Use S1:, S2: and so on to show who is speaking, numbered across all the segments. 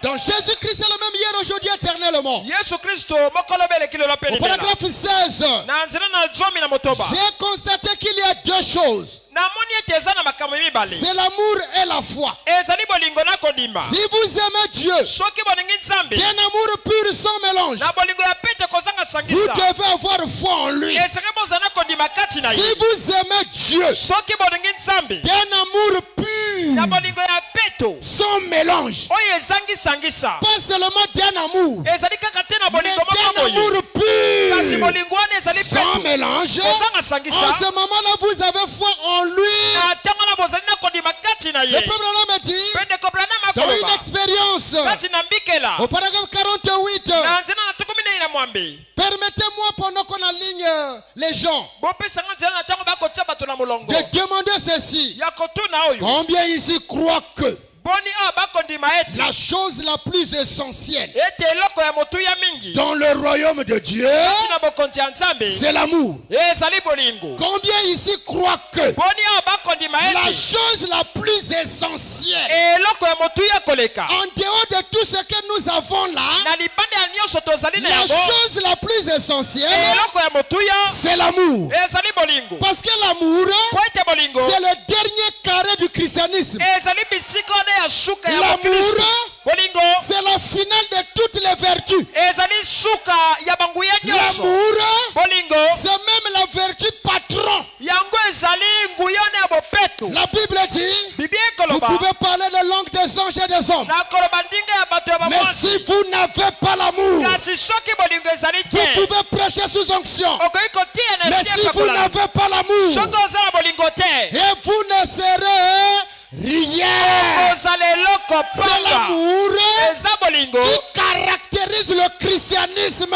S1: Donc Jésus-Christ est le même hier, aujourd'hui, éternellement. Au paragraphe 16, j'ai constaté qu'il y a deux choses. C'est l'amour et la foi. Si vous aimez Dieu d'un amour pur sans mélange, vous devez avoir foi en lui. Si vous aimez Dieu d'un amour pur sans mélange, pas seulement d'un amour, mais d'un amour pur sans mélange, en ce moment-là vous avez foi en lui. Le problème est dit dans une expérience au paragraphe 48. Permettez-moi pendant qu'on aligne les gens de demander ceci. Combien ici croient que la chose la plus essentielle dans le royaume de Dieu, c'est l'amour? Combien ici croient que la chose la plus essentielle en dehors de tout ce que nous avons là, la chose la plus essentielle, c'est l'amour? Parce que l'amour, c'est le dernier carré du christianisme. L'amour, c'est la finale de toutes les vertus. L'amour, c'est même la vertu patron. La Bible dit, vous pouvez parler les langues des anges et des hommes, mais si vous n'avez pas l'amour, vous pouvez prêcher sous onction, mais si vous n'avez pas l'amour, et vous ne serez rien. C'est l'amour qui caractérise le christianisme.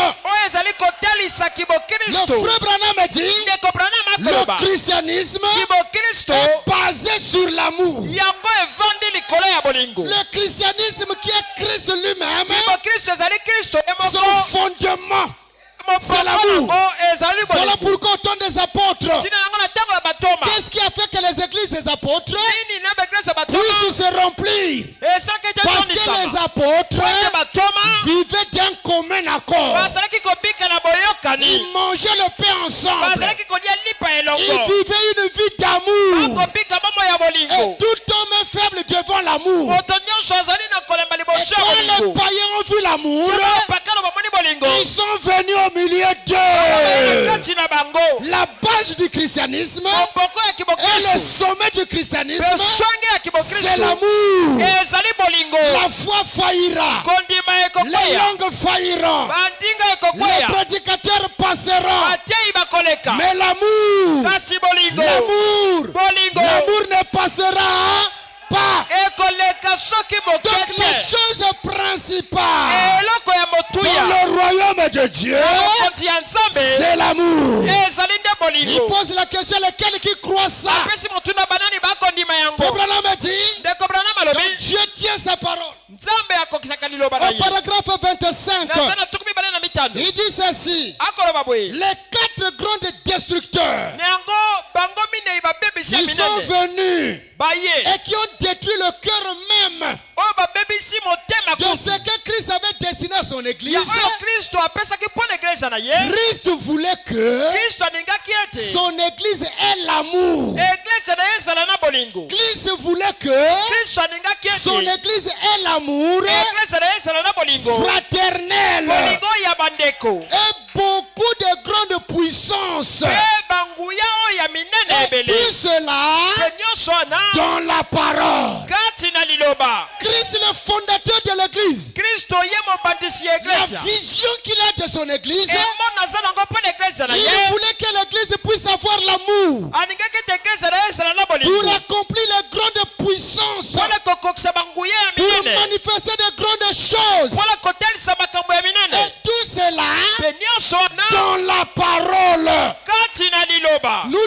S1: Le frère Branham dit, le christianisme est basé sur l'amour. Le christianisme qui est Christ lui-même, son fondement, c'est l'amour. Voilà pourquoi au temps des apôtres, qu'est-ce qui a fait que les églises des apôtres puissent se remplir? Parce que les apôtres vivaient d'un commun accord. Ils mangeaient le pain ensemble. Ils vivaient une vie d'amour. Et tout homme est faible devant l'amour. Et quand les païens ont vu l'amour, ils sont venus au milieu d'eux. La base du christianisme et le sommet du christianisme, c'est l'amour. La foi faillira, les langues failliront, les prédicateurs passeront, mais l'amour ne passera pas. Donc les choses principales dans le royaume de Dieu, c'est l'amour. Il pose la question, lesquels qui croient ça? Abraham dit, donc Dieu tient sa parole. Au paragraphe 25, il dit ceci: les quatre grands destructeurs, ils sont venus et qui ont détruit le cœur même de ce que Christ avait destiné à son église. Christ voulait que son église ait l'amour. Christ voulait que son église ait l'amour fraternel et beaucoup de grandes puissances. Et tout cela dans la parole. Christ, le fondateur de l'église, la vision qu'il a de son église, il voulait que l'église puisse avoir l'amour pour accomplir les grandes puissances, pour manifester de grandes choses. Et tout cela dans la parole. Nous